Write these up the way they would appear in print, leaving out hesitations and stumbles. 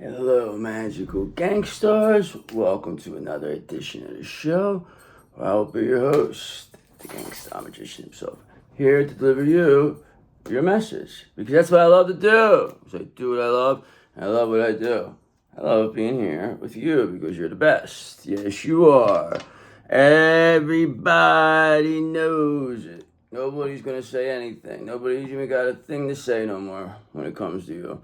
Hello, magical gangsters. Welcome to another edition of the show. I will be your host, the gangsta magician himself, here to deliver you your message. Because that's what I love to do. So I do what I love, and I love what I do. I love being here with you because you're the best. Yes, you are. Everybody knows it. Nobody's gonna say anything. Nobody's even got a thing to say no more when it comes to you.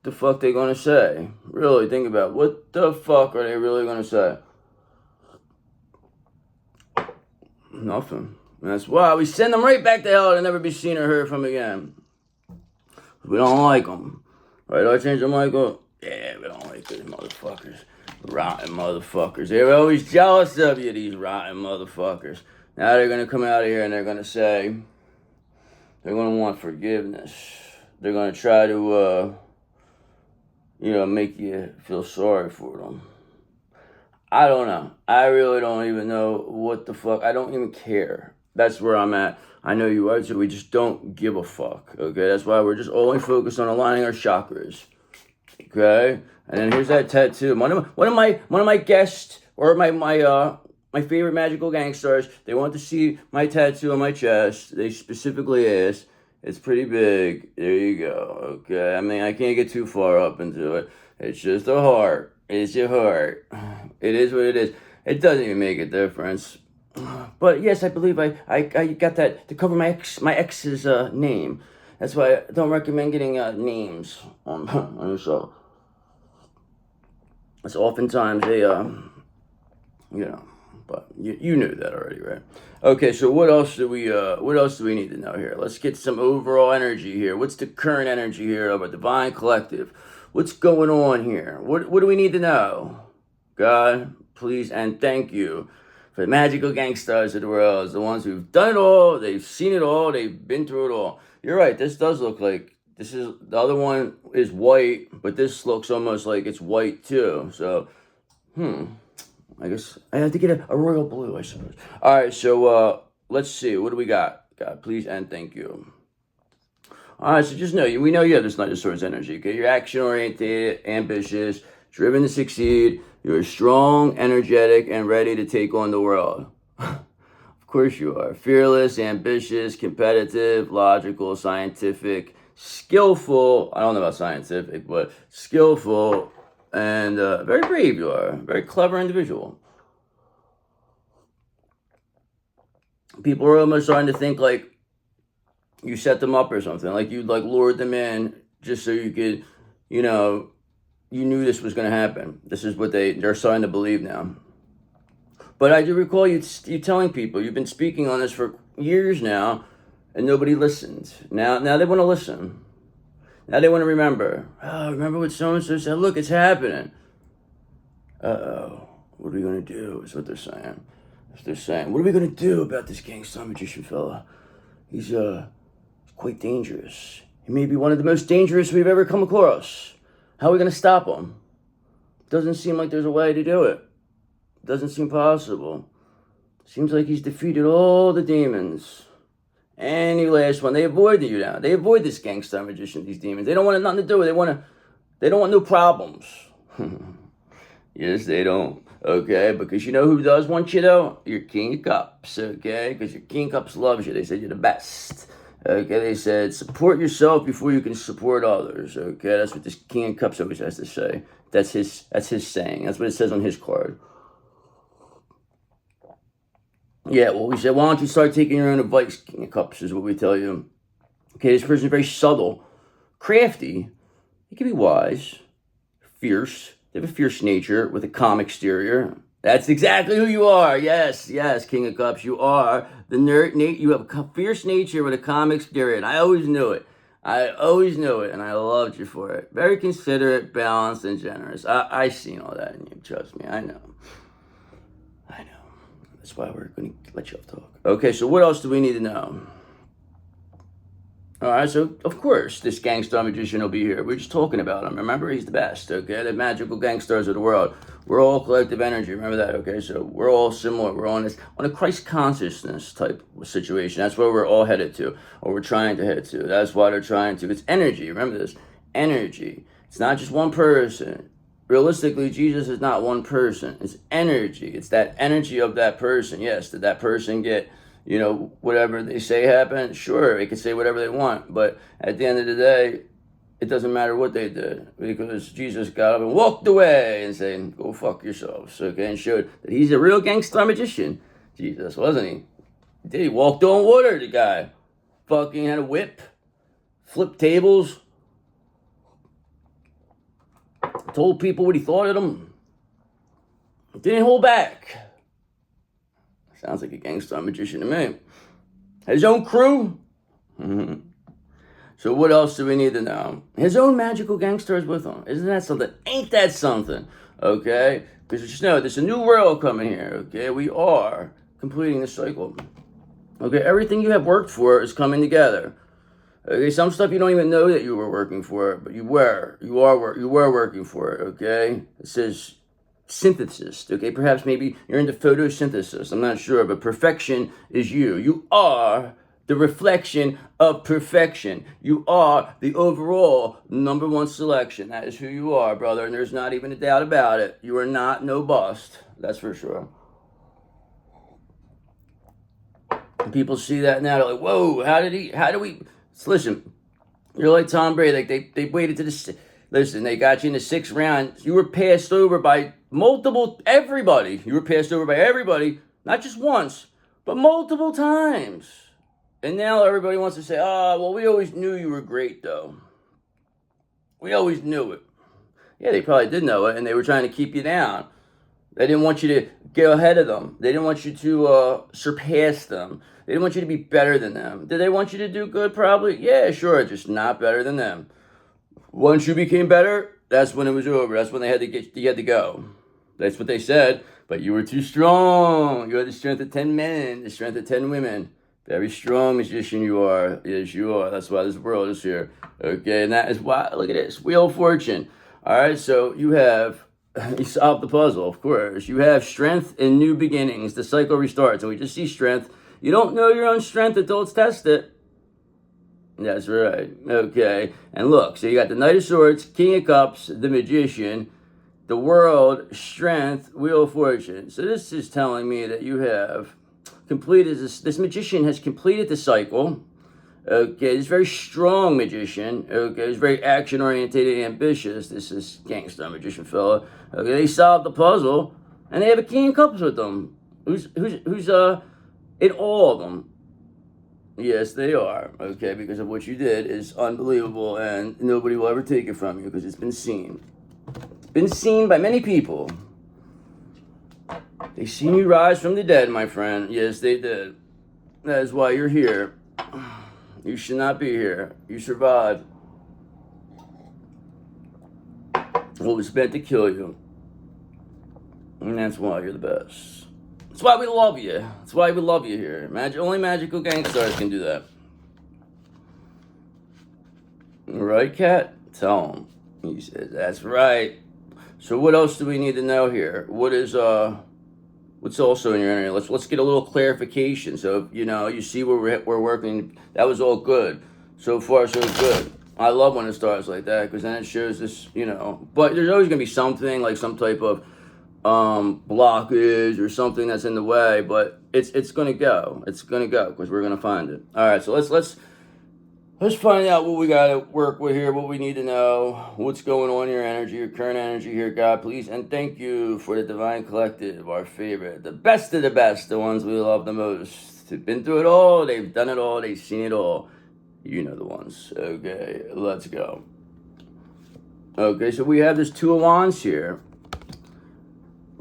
What the fuck they gonna say? Really, think about it. What the fuck are they really gonna say? Nothing. And that's why we send them right back to hell to never be seen or heard from again. We don't like them. Right, Archangel Michael? Yeah, we don't like these motherfuckers. Rotten motherfuckers. They're always jealous of you, these rotten motherfuckers. Now they're gonna come out of here and they're gonna say, they're gonna want forgiveness. They're gonna try to, make you feel sorry for them. I don't know. I really don't even know what the fuck. I don't even care. That's where I'm at. I know you are too. We just don't give a fuck. Okay, that's why we're just only focused on aligning our chakras. Okay, and then here's that tattoo. One of my guests or my favorite magical gangsters. They want to see my tattoo on my chest. They specifically asked. It's pretty big. There you go. Okay. I mean, I can't get too far up into it. It's just a heart. It's your heart. It is what it is. It doesn't even make a difference. But yes, I believe I got that to cover my ex's name. That's why I don't recommend getting names on on your show. It's oftentimes but you knew that already, right? Okay, so what else do we need to know here? Let's get some overall energy here. What's the current energy here of a divine collective? What's going on here? What do we need to know? God, please and thank you for the magical gangsters of the world, the ones who've done it all, they've seen it all, they've been through it all. You're right, this does look like the other one is white, but this looks almost like it's white too. So, I guess I have to get a royal blue, I suppose. All right, so let's see. What do we got? God, please and thank you. All right, so just know we know you have this Knight of Swords energy. Okay, you're action-oriented, ambitious, driven to succeed. You're strong, energetic, and ready to take on the world. Of course you are. Fearless, ambitious, competitive, logical, scientific, skillful. I don't know about scientific, but skillful. And very brave you are. Very clever individual. People are almost starting to think like you set them up or something. Like you lured them in just so you could, you knew this was going to happen. This is what they're starting to believe now. But I do recall you telling people, you've been speaking on this for years now, and nobody listened. Now they want to listen. Now they want to remember. Oh, remember what so-and-so said? Look, it's happening. Uh-oh. What are we going to do is what they're saying. What are we going to do about this gangsta magician fella? He's quite dangerous. He may be one of the most dangerous we've ever come across. How are we going to stop him? Doesn't seem like there's a way to do it. Doesn't seem possible. Seems like he's defeated all the demons. Any last one. They avoid you now. They avoid this gangster magician, these demons. They don't want nothing to do with it. They don't want no problems. Yes, they don't. Okay, because you know who does want you though? Your King of Cups, okay? Because your King of Cups loves you. They said you're the best. Okay, they said support yourself before you can support others. Okay, that's what this King of Cups always has to say. That's his saying. That's what it says on his card. Yeah, well, we said, why don't you start taking your own advice, King of Cups, is what we tell you. Okay, this person is very subtle, crafty. He can be wise, fierce. They have a fierce nature with a calm exterior. That's exactly who you are. Yes, King of Cups, you are the nerd. You have a fierce nature with a calm exterior, and I always knew it. And I loved you for it. Very considerate, balanced, and generous. I seen all that in you. Trust me, I know. That's why we're going to let you off talk. Okay, so what else do we need to know? All right, so of course this gangster magician will be here. We're just talking about him. Remember, he's the best, okay? The magical gangsters of the world. We're all collective energy. Remember that, okay? So we're all similar. We're on a Christ consciousness type of situation. That's where we're all headed to, or we're trying to head to. That's why they're trying to. It's energy. Remember this. Energy. It's not just one person. Realistically, Jesus is not one person. It's energy. It's that energy of that person. Yes, did that person get, whatever they say happen? Sure, they can say whatever they want. But at the end of the day, it doesn't matter what they did, because Jesus got up and walked away and said, go fuck yourselves, okay? And showed that he's a real gangster magician. Jesus, wasn't he? Did he walked on water, the guy. Fucking had a whip, flipped tables, told people what he thought of them. Didn't hold back. Sounds like a gangster magician to me. His own crew. Mm-hmm. So what else do we need to know? His own magical gangsters with him. Isn't that something? Ain't that something? Okay? Because just know, there's a new world coming here. Okay? We are completing the cycle. Okay? Everything you have worked for is coming together. Okay? Some stuff you don't even know that you were working for, but you were. You were working for it. Okay? It says synthesis. Okay? Perhaps maybe you're into photosynthesis. I'm not sure, but perfection is you. You are the reflection of perfection. You are the overall number one selection. That is who you are, brother, and there's not even a doubt about it. You are not no bust. That's for sure. And people see that now, they're like, whoa, how do we, listen, you're like Tom Brady, like they waited to the, listen, they got you in the 6th round. You were passed over by everybody. You were passed over by everybody, not just once, but multiple times. And now everybody wants to say, well, we always knew you were great, though. We always knew it. Yeah, they probably did know it, and they were trying to keep you down. They didn't want you to get ahead of them. They didn't want you to surpass them. They didn't want you to be better than them. Did they want you to do good? Probably. Yeah, sure, just not better than them. Once you became better, that's when it was over. That's when you had to go. That's what they said. But you were too strong. You had the strength of 10 men, the strength of 10 women. Very strong magician you are. Yes, you are. That's why this world is here. Okay, and that is why, look at this, Wheel of Fortune. All right, so you solved the puzzle, of course. You have strength and new beginnings. The cycle restarts, and we just see strength. You don't know your own strength until it's tested. That's right. Okay, and look, so you got the Knight of Swords, King of Cups, the Magician, the World, Strength, Wheel of Fortune. So this is telling me that you have completed this magician has completed the cycle. Okay, this very strong magician. Okay, he's very action oriented and ambitious. This is gangster magician fella. Okay, they solved the puzzle, and they have a King of Cups with them. Who's in all of them. Yes, they are. Okay, because of what you did is unbelievable, and nobody will ever take it from you because it's been seen. It's been seen by many people. They seen you rise from the dead, my friend. Yes, they did. That is why you're here. You should not be here. You survived what was meant to kill you. And that's why you're the best. That's why we love you. That's why we love you here. Only magical gangsters can do that. Right, Cat? Tell him. He said, that's right. So what else do we need to know here? What's also in your energy? Let's get a little clarification. So you see where we're working. That was all good. So far, so good. I love when it starts like that because then it shows this. But there's always gonna be something like some type of blockage or something that's in the way. But it's gonna go. It's gonna go because we're gonna find it. All right. So let's find out what we gotta work with here, what we need to know, what's going on in your energy, your current energy here, God, please. And thank you for the Divine Collective, our favorite, the best of the best, the ones we love the most. They've been through it all, they've done it all, they've seen it all. You know the ones. Okay, let's go. Okay, so we have this Two of Wands here.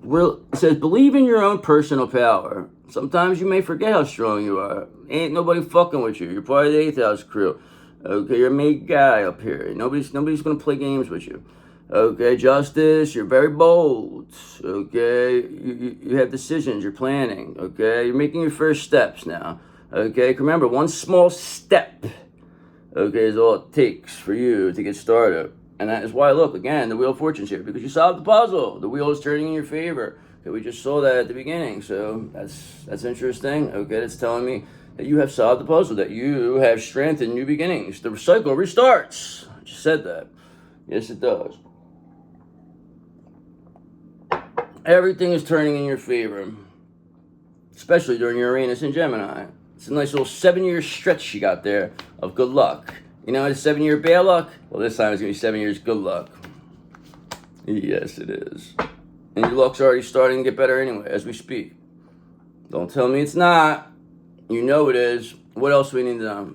It says, believe in your own personal power. Sometimes you may forget how strong you are. Ain't nobody fucking with you. You're part of the 8th house crew. Okay, you're a main guy up here. Nobody's gonna play games with you. Okay, Justice, you're very bold. Okay, you have decisions, you're planning. Okay, you're making your first steps now. Okay, remember, one small step, okay, is all it takes for you to get started. And that is why, look, again, the Wheel of Fortune's here, because you solved the puzzle. The wheel is turning in your favor. Okay, we just saw that at the beginning, so that's interesting. Okay, that's telling me that you have solved the puzzle, that you have strength and new beginnings. The cycle restarts. I just said that. Yes, it does. Everything is turning in your favor, especially during Uranus and Gemini. It's a nice little 7-year stretch you got there of good luck. You know, it's 7-year bad luck. Well, this time it's going to be 7 years good luck. Yes, it is. And your luck's already starting to get better anyway, as we speak. Don't tell me it's not. You know it is. What else do we need to know?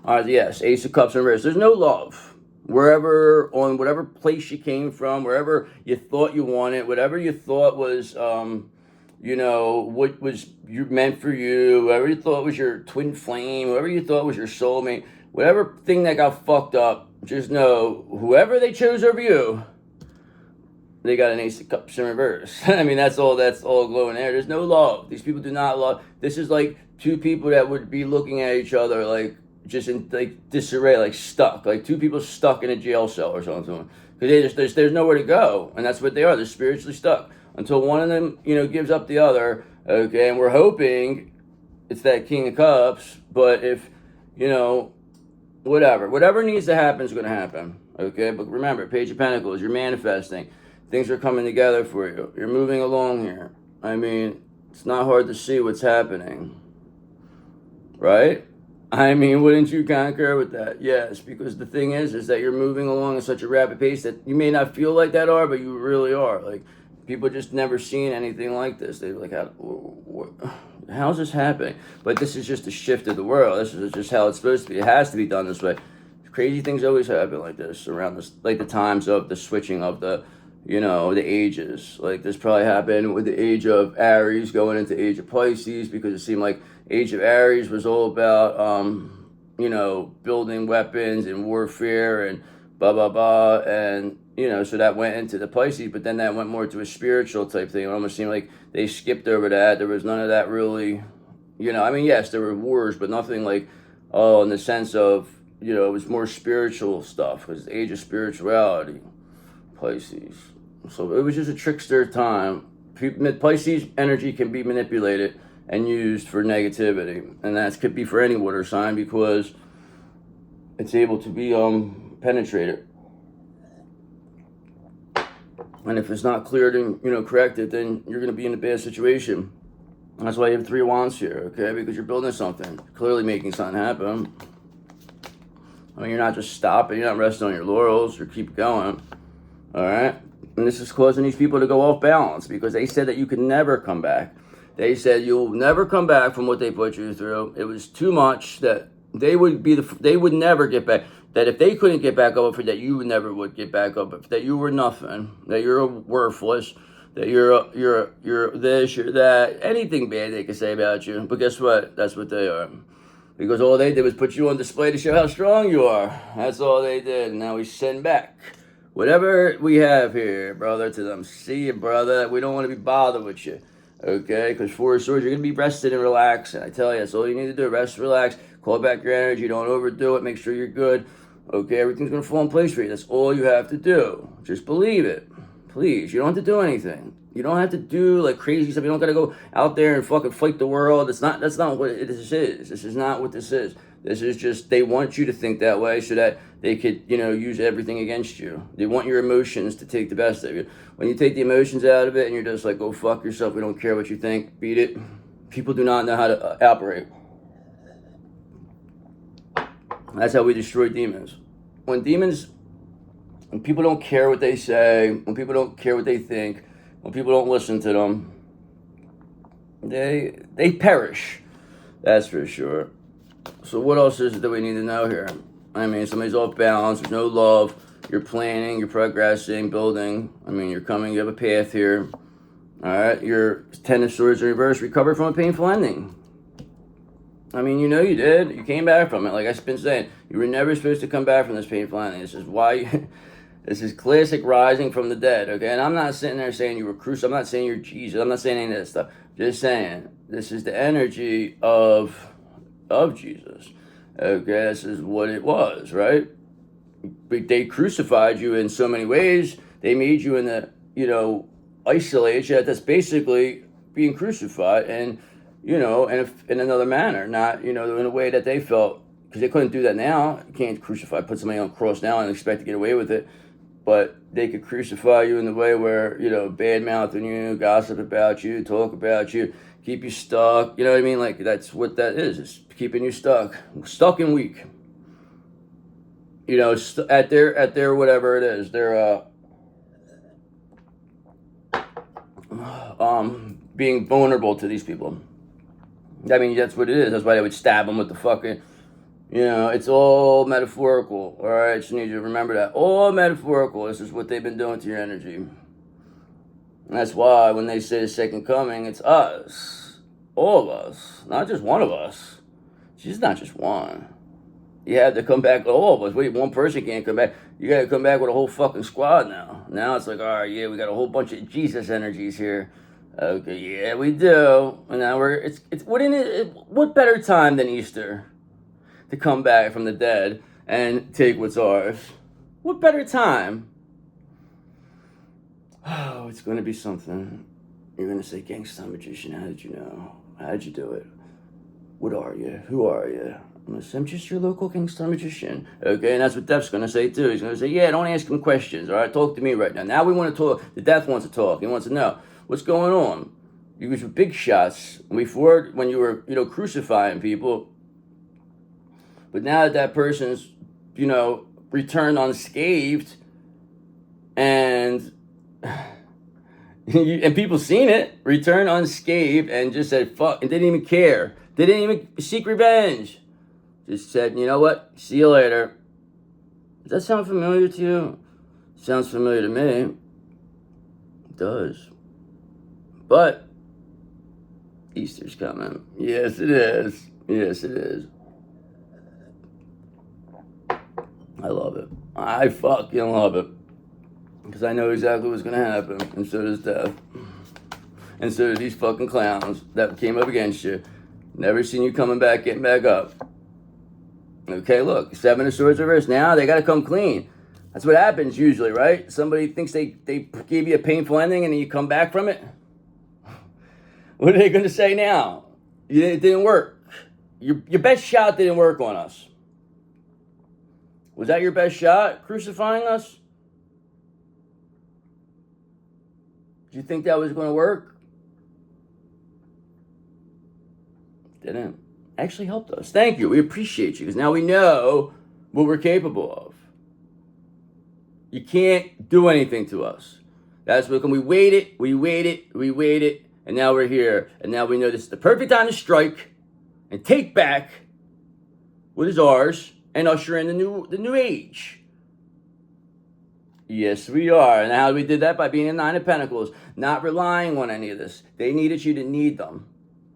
All right, yes, Ace of Cups in reverse. There's no love. Wherever, on whatever place you came from, wherever you thought you wanted, whatever you thought was, you know, what was you meant for you, whoever you thought was your twin flame, whoever you thought was your soulmate, whatever thing that got fucked up, just know, whoever they chose over you, they got an Ace of Cups in reverse. I mean, that's all glowing there. There's no love. These people do not love. This is like two people that would be looking at each other like, just in like disarray, like stuck, like two people stuck in a jail cell or something. Because there's nowhere to go, and that's what they are. They're spiritually stuck until one of them, you know, gives up the other. Okay, and we're hoping it's that King of Cups. But if, you know, whatever needs to happen is going to happen. Okay, but remember, Page of Pentacles, you're manifesting. Things are coming together for you. You're moving along here. I mean, it's not hard to see what's happening, right? I mean, wouldn't you concur with that? Yes, because the thing is that you're moving along at such a rapid pace that you may not feel like that are, but you really are. Like, people just never seen anything like this. They're like, how's this happening? But this is just a shift of the world. This is just how it's supposed to be. It has to be done this way. Crazy things always happen like this around this, like the times of the switching of the, you know, the ages. Like this probably happened with the age of Aries going into age of Pisces, because it seemed like age of Aries was all about, you know, building weapons and warfare and blah, blah, blah. And, you know, so that went into the Pisces, but then that went more to a spiritual type thing. It almost seemed like they skipped over that. There was none of that really, you know, I mean, yes, there were wars, but nothing like, oh, in the sense of, you know, it was more spiritual stuff. It was the age of spirituality, Pisces. So it was just a trickster time. Pisces energy can be manipulated and used for negativity, and that could be for any water sign because it's able to be penetrated. And if it's not cleared and, you know, corrected, then you're going to be in a bad situation. That's why you have 3 wands here, okay? Because you're building something, clearly making something happen. I mean, you're not just stopping, you're not resting on your laurels, you keep going, all right? And this is causing these people to go off balance because they said that you could never come back. They said you'll never come back from what they put you through. It was too much that they would never get back. That if they couldn't get back up, that you never would get back up. That you were nothing. That you're worthless. That you're this, you're that. Anything bad they could say about you. But guess what? That's what they are. Because all they did was put you on display to show how strong you are. That's all they did. And now we send back whatever we have here, brother, to them. See you, brother. We don't want to be bothered with you. Okay, because 4 of Swords, you're going to be rested and relaxed. And I tell you, that's all you need to do. Rest, relax, call back your energy. Don't overdo it. Make sure you're good. Okay, everything's going to fall in place for you. That's all you have to do. Just believe it. Please, you don't have to do anything. You don't have to do like crazy stuff. You don't got to go out there and fucking fight the world. That's not what this is. This is not what this is. This is just, they want you to think that way so that they could, you know, use everything against you. They want your emotions to take the best of you. When you take the emotions out of it and you're just like, go fuck yourself, we don't care what you think, beat it. People do not know how to operate. That's how we destroy demons. When people don't care what they say, when people don't care what they think, when people don't listen to them, they perish. That's for sure. So what else is it that we need to know here? I mean, somebody's off balance, there's no love, you're planning, you're progressing, building. I mean, you're coming, you have a path here. All right, your 10 of Swords in reverse, recovered from a painful ending. I mean, you know you did. You came back from it. Like I've been saying, you were never supposed to come back from this painful ending. This is why, this is classic rising from the dead, okay? And I'm not sitting there saying you were crucified. I'm not saying you're Jesus. I'm not saying any of that stuff. Just saying, this is the energy of Jesus. Okay, this is what it was, right? But they crucified you in so many ways. They made you in the, you know, isolate you. That's basically being crucified, and, you know, in another manner, not, you know, in a way that they felt, because they couldn't do that now. You can't put somebody on a cross now and expect to get away with it. But they could crucify you in the way where, bad mouthing you, gossip about you, talk about you, keep you stuck. You know what I mean? Like, that's what that is. It's keeping you stuck and weak. At their whatever it is, their being vulnerable to these people. I mean, that's what it is. That's why they would stab them with the fucking. It's all metaphorical. All right, just need you to remember that. All metaphorical. This is what they've been doing to your energy. And that's why when they say the second coming, it's us. All of us. Not just one of us. She's not just one. You have to come back with all of us. Wait, one person can't come back. You got to come back with a whole fucking squad now. Now it's like, all right, yeah, we got a whole bunch of Jesus energies here. Okay, yeah, we do. And now what better time than Easter to come back from the dead and take what's ours? What better time? Oh, it's going to be something. You're going to say, Gangsta Magician, how did you know? How did you do it? What are you? Who are you? I'm going to say, I'm just your local Gangsta Magician. Okay, and that's what Death's going to say too. He's going to say, yeah, don't ask him questions, all right? Talk to me right now. Now we want to talk. The Death wants to talk. He wants to know, what's going on? You were big shots before when you were, crucifying people. But now that person's, returned unscathed, and and people seen it, return unscathed, and just said fuck, and didn't even care. They didn't even seek revenge. Just said, you know what? See you later. Does that sound familiar to you? Sounds familiar to me. It does. But Easter's coming. Yes, it is. Yes, it is. I love it. I fucking love it. Because I know exactly what's going to happen. And so does Death. And so do these fucking clowns that came up against you. Never seen you coming back, getting back up. Okay, look. 7 of Swords reversed. Now they got to come clean. That's what happens usually, right? Somebody thinks they gave you a painful ending and then you come back from it. What are they going to say now? It didn't work. Your best shot didn't work on us. Was that your best shot, crucifying us? Did you think that was going to work? Didn't. Actually helped us. Thank you. We appreciate you because now we know what we're capable of. You can't do anything to us. That's what we waited, and now we're here. And now we know this is the perfect time to strike and take back what is ours and usher in the new age. Yes, we are. And how we did that? By being a 9 of Pentacles, not relying on any of this. They needed you to need them.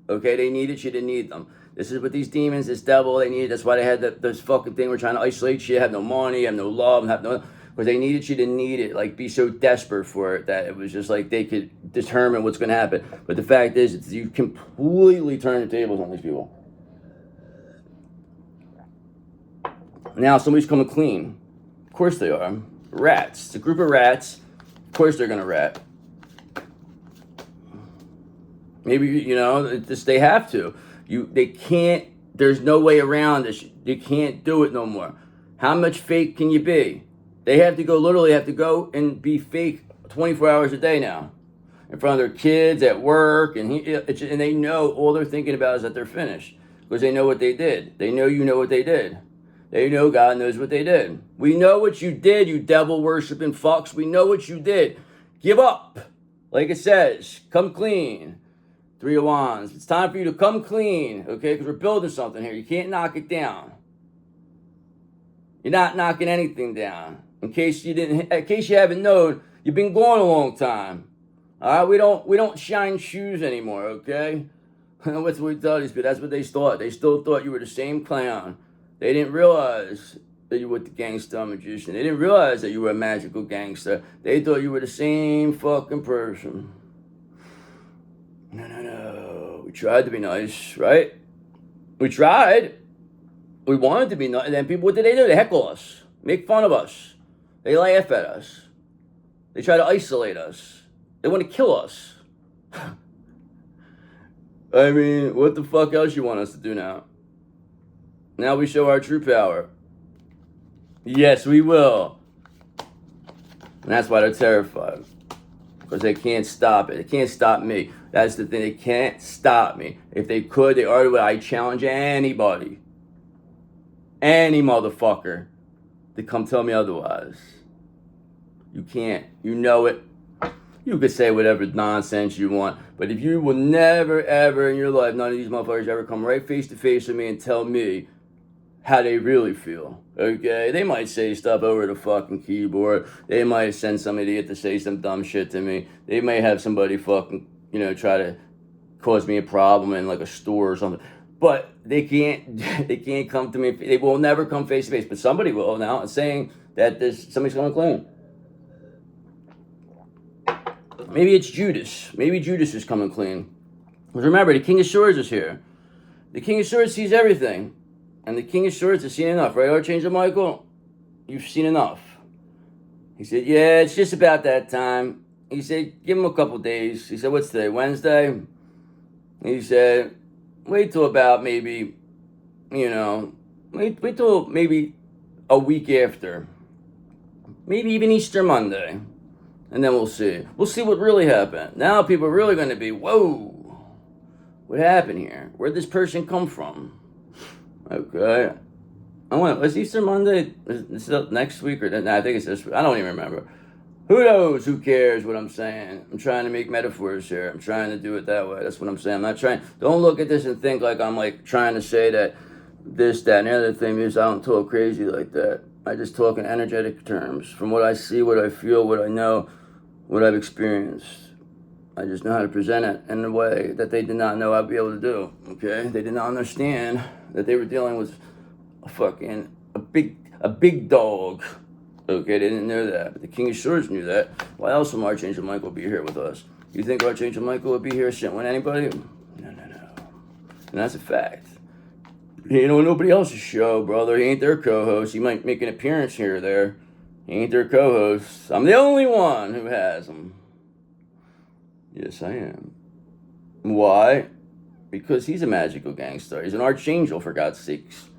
Okay, they needed you to need them. This is what these demons, this devil, they needed. That's why they had this fucking thing. We're trying to isolate you, have no money, have no love, because they needed you to need it, like be so desperate for it that it was just like they could determine what's going to happen. But the fact is, you completely turn the tables on these people. Now somebody's coming clean. Of course they are. Rats. It's a group of rats. Of course they're going to rat. Maybe, they have to. They can't, there's no way around this. They can't do it no more. How much fake can you be? They literally have to go and be fake 24 hours a day now. In front of their kids, at work, and they know all they're thinking about is that they're finished. Because they know what they did. They know you know what they did. They know God knows what they did. We know what you did, you devil-worshipping fucks. We know what you did. Give up. Like it says, come clean. 3 of Wands. It's time for you to come clean, okay? Because we're building something here. You can't knock it down. You're not knocking anything down. In case you haven't known, you've been gone a long time. All right, we don't shine shoes anymore, okay? That's what we tell these people. That's what they thought. They still thought you were the same clown. They didn't realize that you were the Gangsta Magician. They didn't realize that you were a magical gangster. They thought you were the same fucking person. No. We tried to be nice, right? We tried. We wanted to be nice. And then people, what did? They heckle us. Make fun of us. They laugh at us. They try to isolate us. They want to kill us. I mean, what the fuck else you want us to do now? Now we show our true power. Yes, we will. And that's why they're terrified. Because they can't stop it. They can't stop me. That's the thing. They can't stop me. If they could, they already would. I challenge anybody, any motherfucker, to come tell me otherwise. You can't. You know it. You could say whatever nonsense you want, but if you will never, ever in your life, none of these motherfuckers ever come right face to face with me and tell me how they really feel, okay? They might say stuff over the fucking keyboard. They might send some idiot to say some dumb shit to me. They may have somebody fucking, try to cause me a problem in like a store or something. But they can't come to me. They will never come face to face, but somebody will now, saying that somebody's coming clean. Maybe it's Judas. Maybe Judas is coming clean. Because remember, the King of Swords is here. The King of Swords sees everything. And the King of Swords has seen enough, right, Archangel Michael? You've seen enough. He said, yeah, it's just about that time. He said, give him a couple days. He said, what's today, Wednesday? He said, wait till about maybe, wait till maybe a week after. Maybe even Easter Monday. And then we'll see. We'll see what really happened. Now people are really going to be, whoa, what happened here? Where'd this person come from? Okay. Was Easter Monday? Is it next week or I think it's this week. I don't even remember. Who knows? Who cares what I'm saying? I'm trying to make metaphors here. I'm trying to do it that way. That's what I'm saying. I'm not trying. Don't look at this and think like I'm like trying to say that this, that, and the other thing is I don't talk crazy like that. I just talk in energetic terms. From what I see, what I feel, what I know, what I've experienced. I just know how to present it in a way that they did not know I'd be able to do, okay? They did not understand that they were dealing with a big dog, okay? They didn't know that, but the King of Swords knew that. Why else would Archangel Michael be here with us? You think Archangel Michael would be here sitting with anybody? No. And that's a fact. He ain't on nobody else's show, brother. He ain't their co-host. He might make an appearance here or there. He ain't their co-host. I'm the only one who has him. Yes, I am. Why? Because he's a magical gangster. He's an archangel, for God's sakes.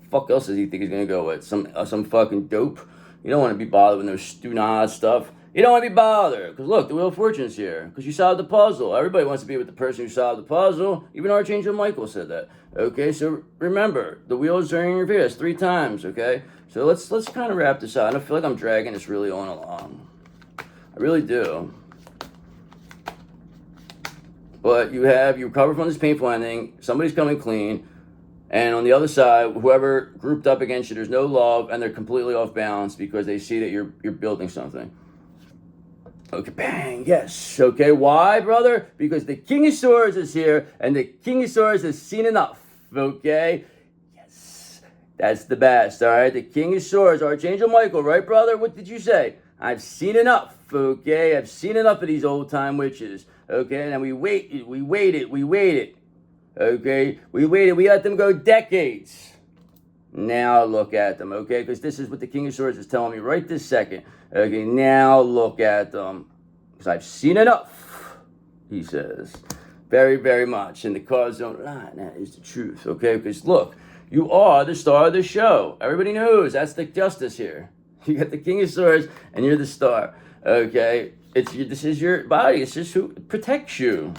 Fuck else does he think he's gonna go with? Some fucking dope? You don't want to be bothered with no stupid stuff. You don't want to be bothered. Because look, the Wheel of Fortune's here. Because you solved the puzzle. Everybody wants to be with the person who solved the puzzle. Even Archangel Michael said that. Okay, so remember, the wheels are in your reverse 3 times, okay? So let's kind of wrap this out. I don't feel like I'm dragging this really on along. I really do. But you recover from this painful ending, somebody's coming clean, and on the other side, whoever grouped up against you, there's no love, and they're completely off balance because they see that you're building something. Okay, bang, yes. Okay, why, brother? Because the King of Swords is here, and the King of Swords has seen enough, okay? Yes, that's the best, all right? The King of Swords, Archangel Michael, right, brother? What did you say? I've seen enough, okay? I've seen enough of these old-time witches, okay? And we waited, okay? We waited, we let them go decades. Now look at them, okay? Because this is what the King of Swords is telling me right this second. Okay, now look at them. Because I've seen enough, he says. Very, very much. And the cards don't lie. That is the truth, okay? Because look, you are the star of the show. Everybody knows that's the justice here. You got the King of Swords, and you're the star, okay? This is your body. It's just who protects you.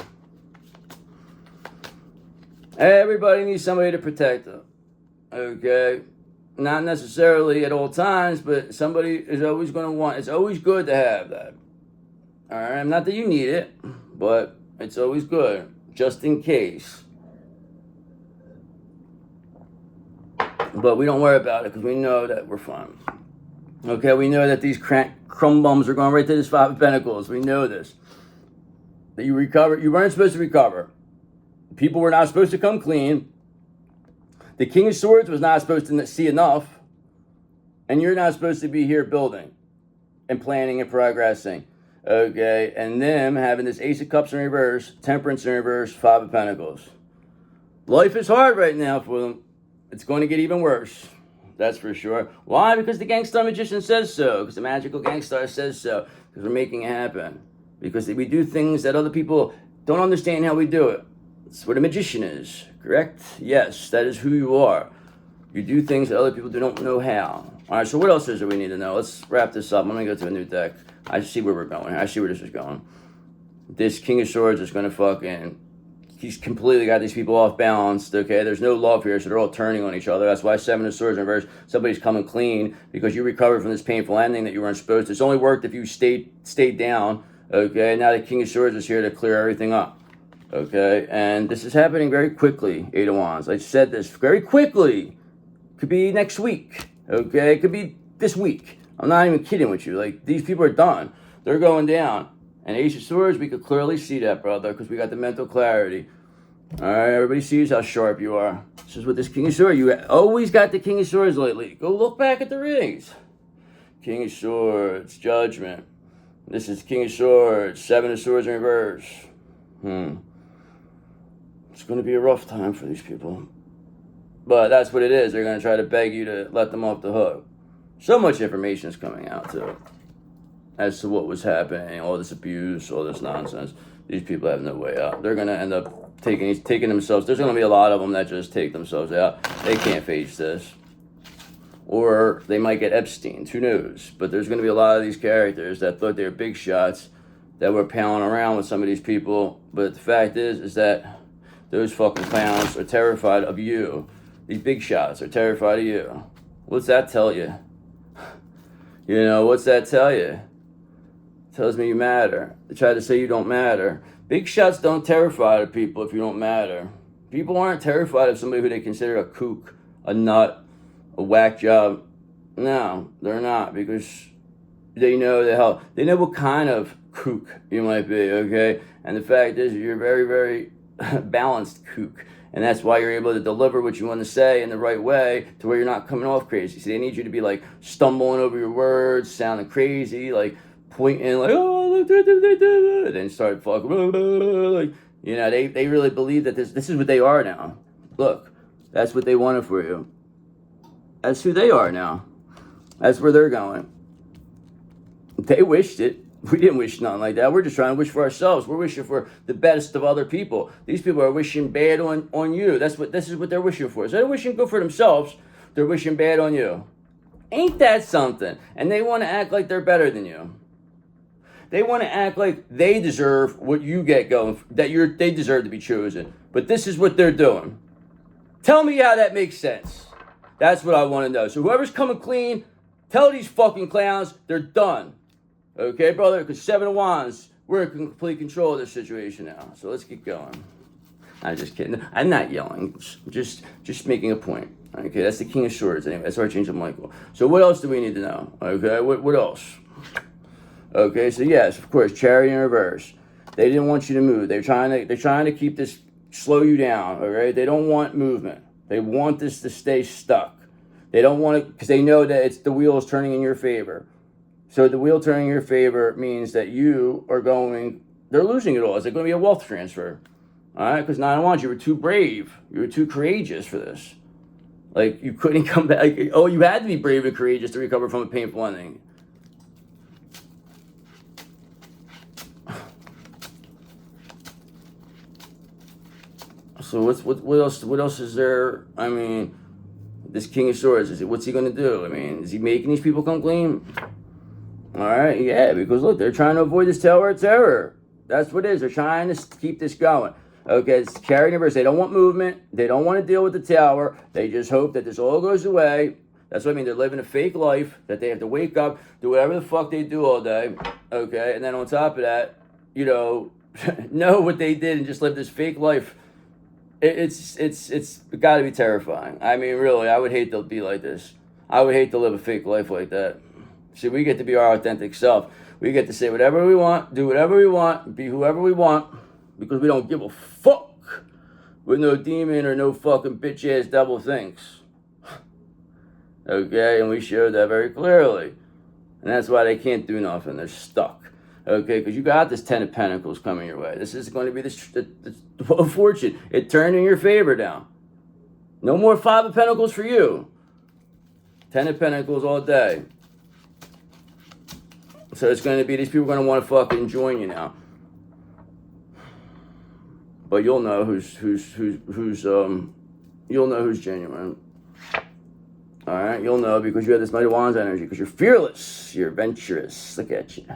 Everybody needs somebody to protect them, okay? Not necessarily at all times, but somebody is always going to want. It's always good to have that. All right, not that you need it, but it's always good, just in case. But we don't worry about it because we know that we're fine. Okay, we know that these crumb bums are going right to this 5 of Pentacles. We know this. That you recover. You weren't supposed to recover. People were not supposed to come clean. The King of Swords was not supposed to see enough. And you're not supposed to be here building and planning and progressing. Okay, and them having this Ace of Cups in reverse, Temperance in reverse, 5 of Pentacles. Life is hard right now for them. It's going to get even worse. That's for sure. Why? Because the Gangster Magician says so. Because the Magical Gangstar says so. Because we're making it happen. Because we do things that other people don't understand how we do it. That's what a magician is. Correct? Yes, that is who you are. You do things that other people don't know how. All right, so what else is there we need to know? Let's wrap this up. I'm going to go to a new deck. I see where we're going. I see where this is going. This King of Swords is going to fucking... He's completely got these people off balance, okay? There's no love here, so they're all turning on each other. That's why Seven of Swords in reverse, somebody's coming clean because you recovered from this painful ending that you weren't supposed to. It's only worked if you stayed down, okay? Now the King of Swords is here to clear everything up, okay? And this is happening very quickly, Eight of Wands. I said this very quickly. Could be next week, okay? It could be this week. I'm not even kidding with you. Like, these people are done. They're going down. And Ace of Swords, we could clearly see that, brother, because we got the mental clarity. All right, everybody sees how sharp you are. This is what this King of Swords, you always got the King of Swords lately. Go look back at the rings. King of Swords, Judgment. This is King of Swords, Seven of Swords in reverse. It's going to be a rough time for these people. But that's what it is. They're going to try to beg you to let them off the hook. So much information is coming out, too, as to what was happening, all this abuse, all this nonsense. These people have no way out. They're going to end up taking themselves. There's going to be a lot of them that just take themselves out. They can't face this. Or they might get Epstein. Who knows? But there's going to be a lot of these characters that thought they were big shots that were palling around with some of these people. But the fact is that those fucking clowns are terrified of you. These big shots are terrified of you. What's that tell you? You know, what's that tell you? It tells me you matter. They try to say you don't matter. Big shots don't terrify the people if you don't matter. People aren't terrified of somebody who they consider a kook, a nut, a whack job. No, they're not, because they know the hell. They know what kind of kook you might be, okay? And the fact is, you're very, very balanced kook. And that's why you're able to deliver what you want to say in the right way to where you're not coming off crazy. See, they need you to be like stumbling over your words, sounding crazy, like pointing like, oh, look, and then start fucking, like, you know, they really believe that this is what they are now. Look, that's what they wanted for you. That's who they are now. That's where they're going. They wished it. We didn't wish nothing like that. We're just trying to wish for ourselves. We're wishing for the best of other people. These people are wishing bad on you. This is what they're wishing for. So they're wishing good for themselves. They're wishing bad on you. Ain't that something? And they want to act like they're better than you. They want to act like they deserve what you get going, that they deserve to be chosen. But this is what they're doing. Tell me how that makes sense. That's what I want to know. So whoever's coming clean, tell these fucking clowns they're done. Okay, brother? Because Seven of Wands, we're in complete control of this situation now. So let's get going. I'm just kidding. I'm not yelling. Just making a point. Okay, that's the King of Swords. Anyway, that's Archangel Michael. So what else do we need to know? Okay, what else? Okay, so yes, of course, Chariot in reverse. They didn't want you to move. They're trying to keep this, slow you down. All right, they don't want movement. They want this to stay stuck. They don't want it because they know that the wheel is turning in your favor. So the wheel turning in your favor means that you are they're losing it all. It's like going to be a wealth transfer. All right, because Nine of Wands, you were too brave. You were too courageous for this. Like, you couldn't come back. Like, oh, you had to be brave and courageous to recover from a painful ending. So what else is there? I mean, this King of Swords, what's he going to do? I mean, is he making these people come clean? All right, yeah, because look, they're trying to avoid this Tower of Terror. That's what it is. They're trying to keep this going. Okay, it's Chariot in reverse. They don't want movement. They don't want to deal with the Tower. They just hope that this all goes away. That's what I mean. They're living a fake life that they have to wake up, do whatever the fuck they do all day. Okay, and then on top of that, you know what they did and just live this fake life. It's got to be terrifying. I mean, really, I would hate to be like this. I would hate to live a fake life like that. See, we get to be our authentic self. We get to say whatever we want, do whatever we want, be whoever we want, because we don't give a fuck what no demon or no fucking bitch-ass devil thinks. Okay, and we show that very clearly. And that's why they can't do nothing. They're stuck. Okay, because you got this Ten of Pentacles coming your way. This is going to be the fortune. It turned in your favor now. No more Five of Pentacles for you. Ten of Pentacles all day. So it's going to be, these people are going to want to fucking join you now. But you'll know who's genuine. All right, you'll know because you have this Knight of Wands energy. Because you're fearless, you're adventurous. Look at you.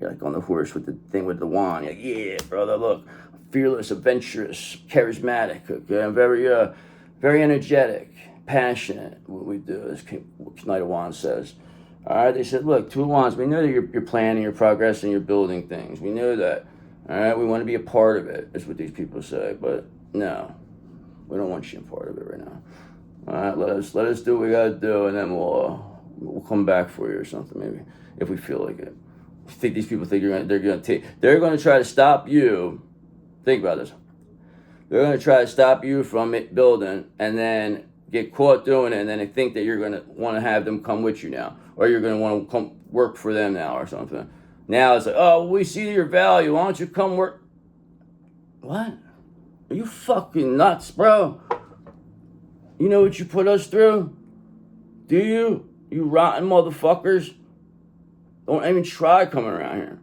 You're like on the horse with the thing with the wand. You're like, yeah, brother, look, fearless, adventurous, charismatic. Okay, I'm very energetic, passionate. What we do, as Knight of Wands says. All right, they said, look, Two of Wands. We know that you're planning, you're progressing, you're building things. We know that. All right, we want to be a part of it. Is what these people say, but no, we don't want you a part of it right now. All right, let us do what we gotta do, and then we'll come back for you or something, maybe, if we feel like it. You think these people think they're gonna try to stop you. Think about this. They're gonna try to stop you from it building, and then get caught doing it, and then they think that you're gonna want to have them come with you now, or you're gonna want to come work for them now or something. Now it's like, oh, we see your value. Why don't you come work? What? Are you fucking nuts, bro? You know what you put us through? Do you? You rotten motherfuckers. Don't even try coming around here.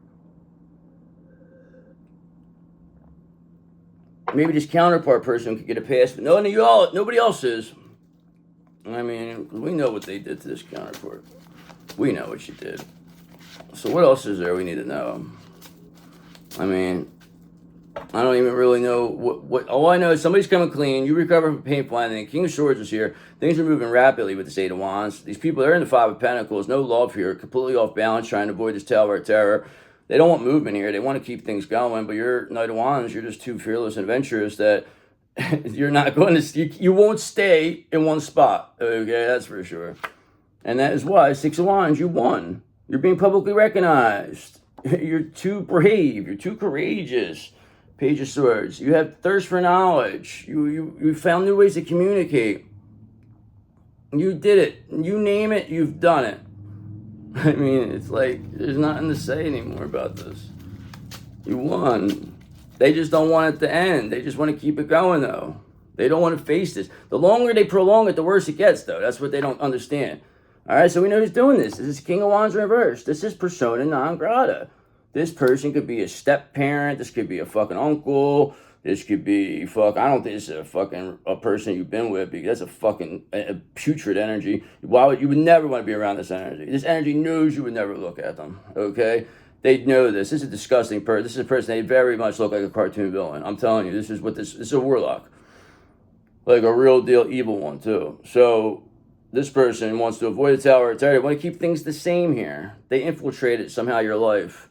Maybe this counterpart person could get a pass, but nobody else is. I mean, we know what they did to this counterpart. We know what you did. So what else is there we need to know? I mean, I don't even really know what. All I know is somebody's coming clean. You recover from painful ending. King of Swords is here. Things are moving rapidly with this Eight of Wands. These people, they're in the Five of Pentacles. No love here. Completely off balance, trying to avoid this Tower of Terror. They don't want movement here. They want to keep things going. But you're Knight of Wands. You're just too fearless and adventurous that you're not going to. You won't stay in one spot. Okay, that's for sure. And that is why Six of Wands. You won. You're being publicly recognized. You're too brave. You're too courageous. Page of Swords. You have thirst for knowledge. You found new ways to communicate. You did it. You name it, you've done it. I mean, it's like there's nothing to say anymore about this. You won. They just don't want it to end. They just want to keep it going, though. They don't want to face this. The longer they prolong it, the worse it gets, though. That's what they don't understand. All right, so we know who's doing this. This is King of Wands reversed. This is persona non grata. This person could be a step parent. This could be a fucking uncle. This could be I don't think this is a person you've been with, because that's a fucking putrid energy. You would never want to be around this energy. This energy knows you would never look at them. Okay, they know this. This is a disgusting person. This is a person they very much look like a cartoon villain. I'm telling you, this is a warlock, like a real deal evil one too. So this person wants to avoid the Tower of Terror. They want to keep things the same here. They infiltrated somehow your life.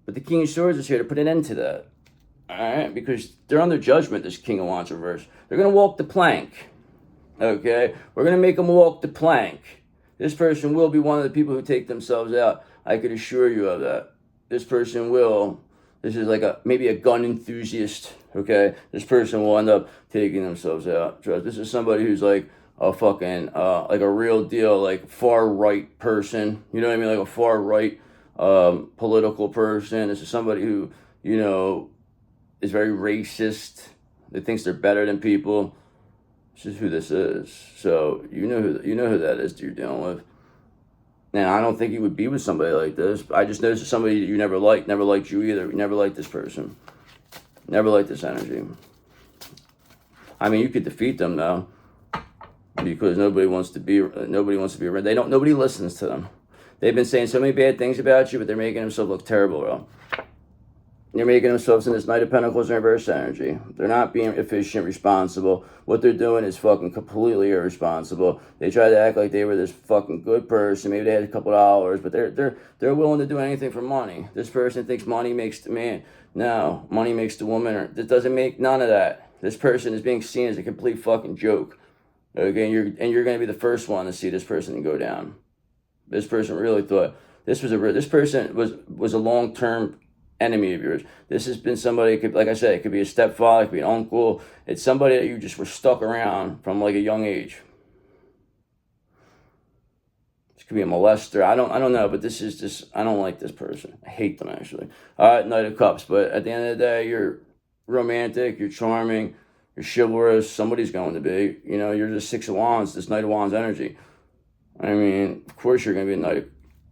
But the King of Swords is here to put an end to that. All right? Because they're under judgment, this King of Wands reverse. They're going to walk the plank. Okay? We're going to make them walk the plank. This person will be one of the people who take themselves out. I could assure you of that. This person will. This is like maybe a gun enthusiast. Okay? This person will end up taking themselves out. Trust. This is somebody who's like a fucking, like a real deal, like far right person. You know what I mean? Like a far right political person. This is somebody who, is very racist. They thinks they're better than people. This is who this is. So you know who that is that you're dealing with. Now, I don't think you would be with somebody like this. I just know this is somebody that you never liked you either. You never liked this person. Never liked this energy. I mean, you could defeat them though, because nobody wants to be around. Nobody listens to them. They've been saying so many bad things about you, but they're making themselves look terrible, bro. They're making themselves in this Knight of Pentacles in reverse energy. They're not being efficient, responsible. What they're doing is fucking completely irresponsible. They try to act like they were this fucking good person. Maybe they had a couple dollars, but they're willing to do anything for money. This person thinks money makes the man. No, money makes the woman. It doesn't make none of that. This person is being seen as a complete fucking joke. Okay, and you're going to be the first one to see this person go down. This person really thought this person was a long-term enemy of yours. This has been somebody, like I said, it could be a stepfather, it could be an uncle. It's somebody that you just were stuck around from like a young age. This could be a molester. I don't know, but this is just, I don't like this person. I hate them actually. All right, Knight of Cups, but at the end of the day, you're romantic, you're charming, you're chivalrous. Somebody's going to be. You're just Six of Wands, this Knight of Wands energy. I mean, of course you're going to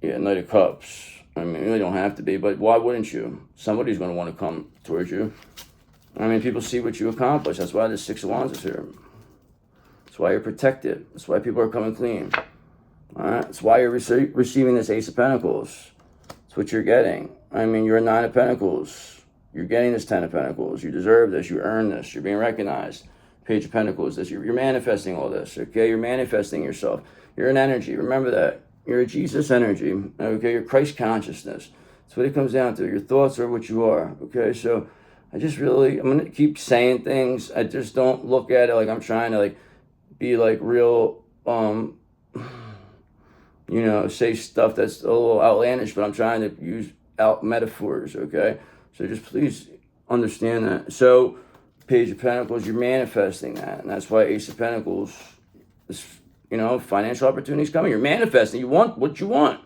be a Knight of Cups. I mean, you really don't have to be, but why wouldn't you? Somebody's going to want to come towards you. I mean, people see what you accomplish. That's why the Six of Wands is here. That's why you're protected. That's why people are coming clean. All right? That's why you're receiving this Ace of Pentacles. That's what you're getting. I mean, you're a Nine of Pentacles. You're getting this Ten of Pentacles. You deserve this. You earn this. You're being recognized. Page of Pentacles. You're manifesting all this, okay? You're manifesting yourself. You're an energy. Remember that. You're a Jesus energy, okay? You're Christ consciousness. That's what it comes down to. Your thoughts are what you are, okay? So I'm going to keep saying things. I just don't look at it like I'm trying to, like, be, like, real, say stuff that's a little outlandish, but I'm trying to use out metaphors, okay? So just please understand that. So, Page of Pentacles, you're manifesting that. And that's why Ace of Pentacles is, financial opportunities coming. You're manifesting. You want what you want.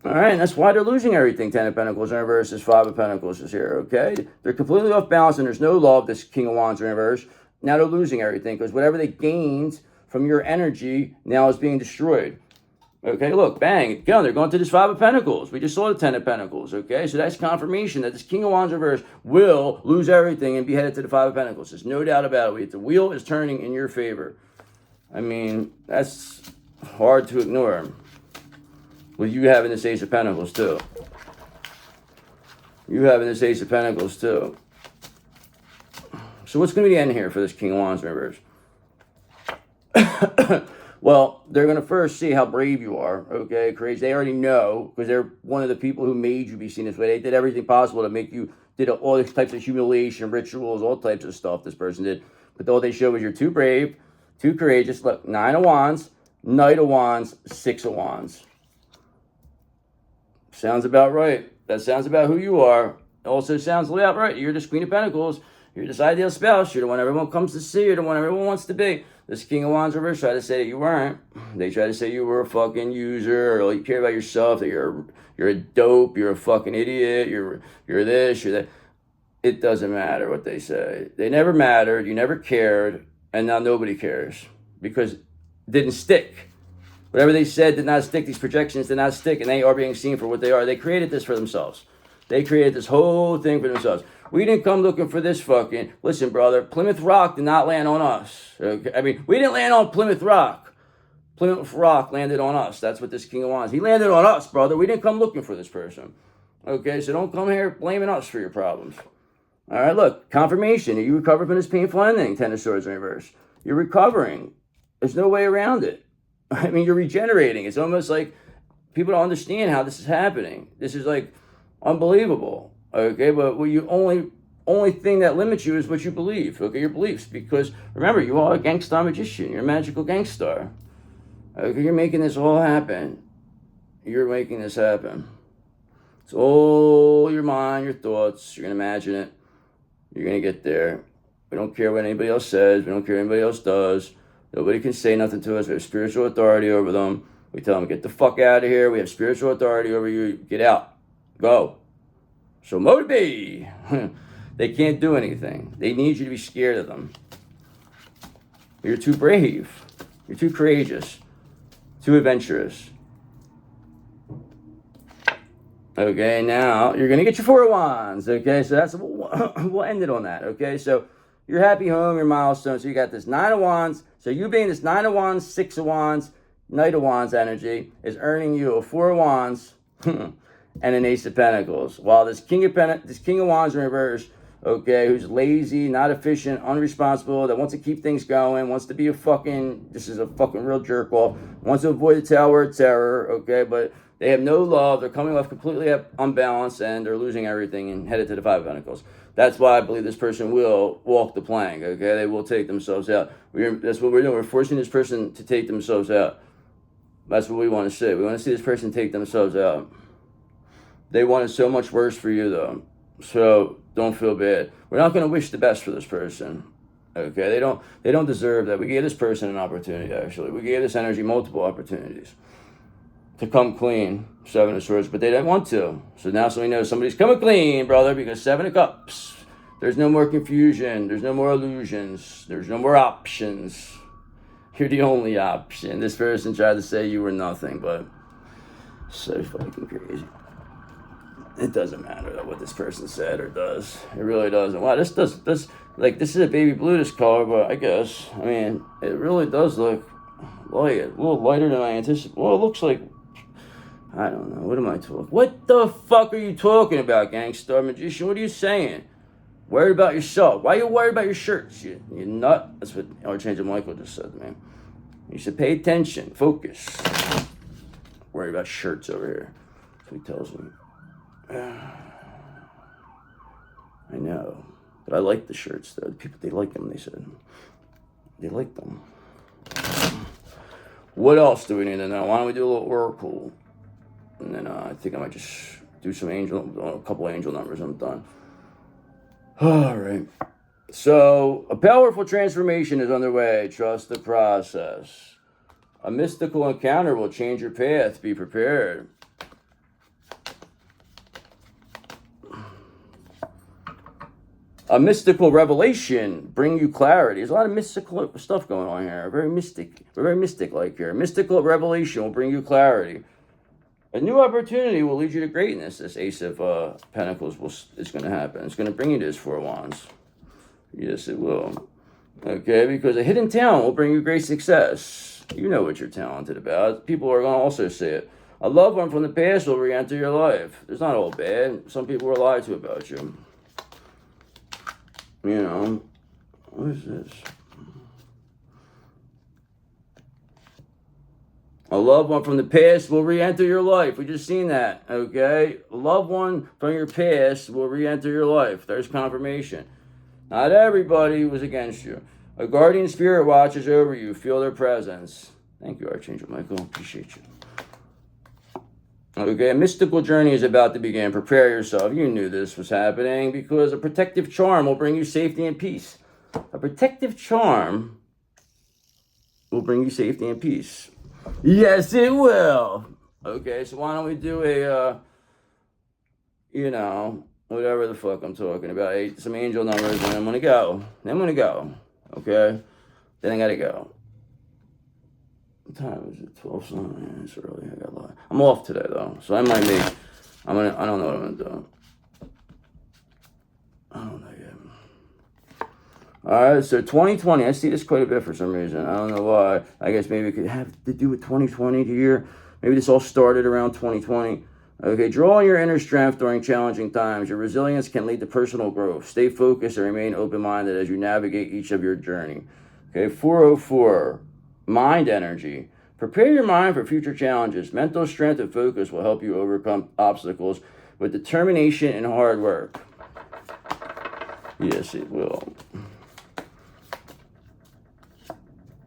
All right, and that's why they're losing everything. Ten of Pentacles in reverse, this Five of Pentacles is here, okay? They're completely off balance, and there's no love, this King of Wands in reverse. Now they're losing everything, because whatever they gained from your energy now is being destroyed. Okay, look, bang, again, they're going to this Five of Pentacles. We just saw the Ten of Pentacles, okay? So that's confirmation that this King of Wands reverse will lose everything and be headed to the Five of Pentacles. There's no doubt about it. The wheel is turning in your favor. I mean, that's hard to ignore. With you having this Ace of Pentacles, too. You having this Ace of Pentacles, too. So what's going to be the end here for this King of Wands reverse? Well, they're going to first see how brave you are, okay, courageous. They already know, because they're one of the people who made you be seen this way. They did everything possible to make you, did all these types of humiliation, rituals, all types of stuff this person did. But all they showed was you're too brave, too courageous. Look, Nine of Wands, Knight of Wands, Six of Wands. Sounds about right. That sounds about who you are. Also sounds about right. You're this Queen of Pentacles. You're this ideal spouse. You're the one everyone comes to see. You're the one everyone wants to be. This King of Wands reverse tried to say that you weren't. They tried to say you were a fucking user, or you care about yourself, that you're a dope, you're a fucking idiot, you're this, you're that. It doesn't matter what they say. They never mattered. You never cared, and now nobody cares because it didn't stick. Whatever they said did not stick. These projections did not stick, and they are being seen for what they are. They created this for themselves. They created this whole thing for themselves. We didn't come looking for this fucking... Listen, brother, Plymouth Rock did not land on us. Okay? I mean, we didn't land on Plymouth Rock. Plymouth Rock landed on us. That's what this King of Wands... He landed on us, brother. We didn't come looking for this person. Okay? So don't come here blaming us for your problems. All right, look. Confirmation. You recovered from this painful ending. Ten of Swords in reverse. You're recovering. There's no way around it. I mean, you're regenerating. It's almost like people don't understand how this is happening. This is like unbelievable. Okay, but what you only thing that limits you is what you believe. Okay, your beliefs. Because remember, you are a gangster magician. You're a magical gangster. Okay, you're making this all happen. You're making this happen. It's all your mind, your thoughts. You're gonna imagine it. You're gonna get there. We don't care what anybody else says. We don't care what anybody else does. Nobody can say nothing to us. We have spiritual authority over them. We tell them, get the fuck out of here. We have spiritual authority over you. Get out. Go. So motivate. They can't do anything. They need you to be scared of them. You're too brave. You're too courageous. Too adventurous. Okay, now you're going to get your Four of Wands. Okay, so that's we'll end it on that. Okay, so you're happy home, your milestone. So you got this Nine of Wands. So you being this Nine of Wands, Six of Wands, Knight of Wands energy is earning you a Four of Wands and an Ace of Pentacles. While this King of Wands in reverse, okay, who's lazy, not efficient, unresponsible, that wants to keep things going, wants to be this is a fucking real jerk off, wants to avoid the Tower of Terror, okay, but they have no love, they're coming off completely unbalanced, and they're losing everything and headed to the Five of Pentacles. That's why I believe this person will walk the plank, okay? They will take themselves out. That's what we're doing. We're forcing this person to take themselves out. That's what we want to see. We want to see this person take themselves out. They want it so much worse for you, though. So don't feel bad. We're not going to wish the best for this person. Okay? They don't deserve that. We gave this person an opportunity, actually. We gave this energy multiple opportunities to come clean. Seven of Swords, but they didn't want to. So now somebody knows somebody's coming clean, brother, because Seven of Cups. There's no more confusion. There's no more illusions. There's no more options. You're the only option. This person tried to say you were nothing, but so fucking crazy. It doesn't matter what this person said or does. It really doesn't. Wow, this Like, this is a baby blue, this color, but I guess, I mean, it really does look light, a little lighter than I anticipated. Well, it looks like, I don't know, what am I talking? What the fuck are you talking about, Gangstar Magician? What are you saying? Worried about yourself. Why are you worried about your shirts? You nut. That's what Archangel Michael just said, man. You should pay attention, focus. Worried about shirts over here. That's what he tells me. I know. But I like the shirts, though. The people, they like them, they said. They like them. What else do we need to know? Why don't we do a little oracle? And then I think I might just do a couple angel numbers. I'm done. All right. So, a powerful transformation is underway. Trust the process. A mystical encounter will change your path. Be prepared. A mystical revelation bring you clarity. There's a lot of mystical stuff going on here. We're very mystic-like here. Mystical revelation will bring you clarity. A new opportunity will lead you to greatness. This Ace of Pentacles is going to happen. It's going to bring you to this Four of Wands. Yes, it will. Okay, because a hidden talent will bring you great success. You know what you're talented about. People are going to also say it. A loved one from the past will re-enter your life. It's not all bad. Some people were lied to about you. You know, what is this? A loved one from the past will re-enter your life. We just seen that, okay? A loved one from your past will re-enter your life. There's confirmation. Not everybody was against you. A guardian spirit watches over you. Feel their presence. Thank you, Archangel Michael. Appreciate you. Okay, a mystical journey is about to begin. Prepare yourself. You knew this was happening because a protective charm will bring you safety and peace. A protective charm will bring you safety and peace. Yes, it will. Okay, so why don't we do a, whatever the fuck I'm talking about, some angel numbers, and I'm going to go. Okay? Then I got to go. What time is it? 12 something. It's early. I got a lot. I'm off today, though, so I might make, I don't know what I'm going to do. I don't know yet. All right, so 2020, I see this quite a bit for some reason. I don't know why. I guess maybe it could have to do with 2020 here. Maybe this all started around 2020. Okay, draw on your inner strength during challenging times. Your resilience can lead to personal growth. Stay focused and remain open-minded as you navigate each of your journey. Okay, 404, mind energy. Prepare your mind for future challenges. Mental strength and focus will help you overcome obstacles with determination and hard work. Yes, it will.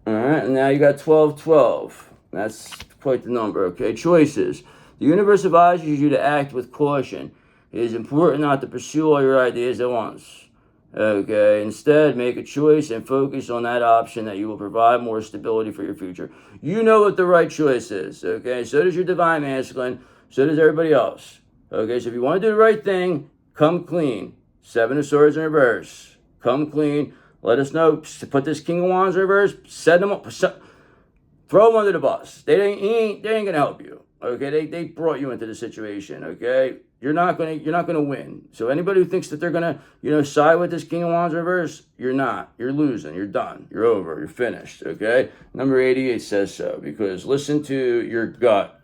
All right, and now you got 1212. That's quite the number, okay? Choices. The universe advises you to act with caution. It is important not to pursue all your ideas at once. Okay, instead, make a choice and focus on that option that you will provide more stability for your future. You know what the right choice is, okay? So does your divine masculine. So does everybody else. Okay, so if you want to do the right thing, come clean. 7 of Swords in reverse. Come clean. Let us know. Put this King of Wands in reverse. Set them up. Throw them under the bus. They ain't gonna help you. Okay, they brought you into the situation. Okay, you're not gonna win. So anybody who thinks that they're gonna side with this King of Wands in reverse, you're not. You're losing. You're done. You're over. You're finished. Okay. Number 88 says so because listen to your gut.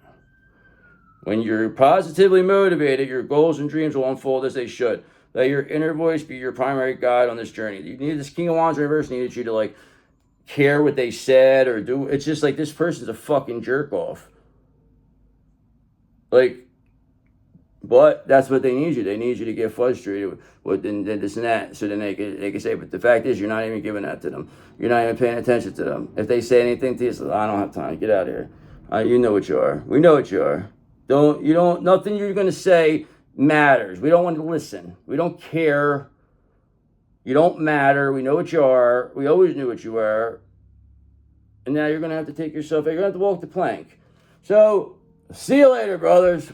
When you're positively motivated, your goals and dreams will unfold as they should. Let your inner voice be your primary guide on this journey. You need this King of Wands in reverse needed you to care what they said or do. It's just like this person's a fucking jerk off. But that's what they need you. They need you to get frustrated with this and that, so then they can say. But the fact is, you're not even giving that to them. You're not even paying attention to them. If they say anything to you, I don't have time. Get out of here. You know what you are. We know what you are. Nothing you're gonna say matters. We don't want to listen. We don't care. You don't matter. We know what you are. We always knew what you were. And now you're going to have to take yourself, you're going to have to walk the plank. So, see you later, brothers.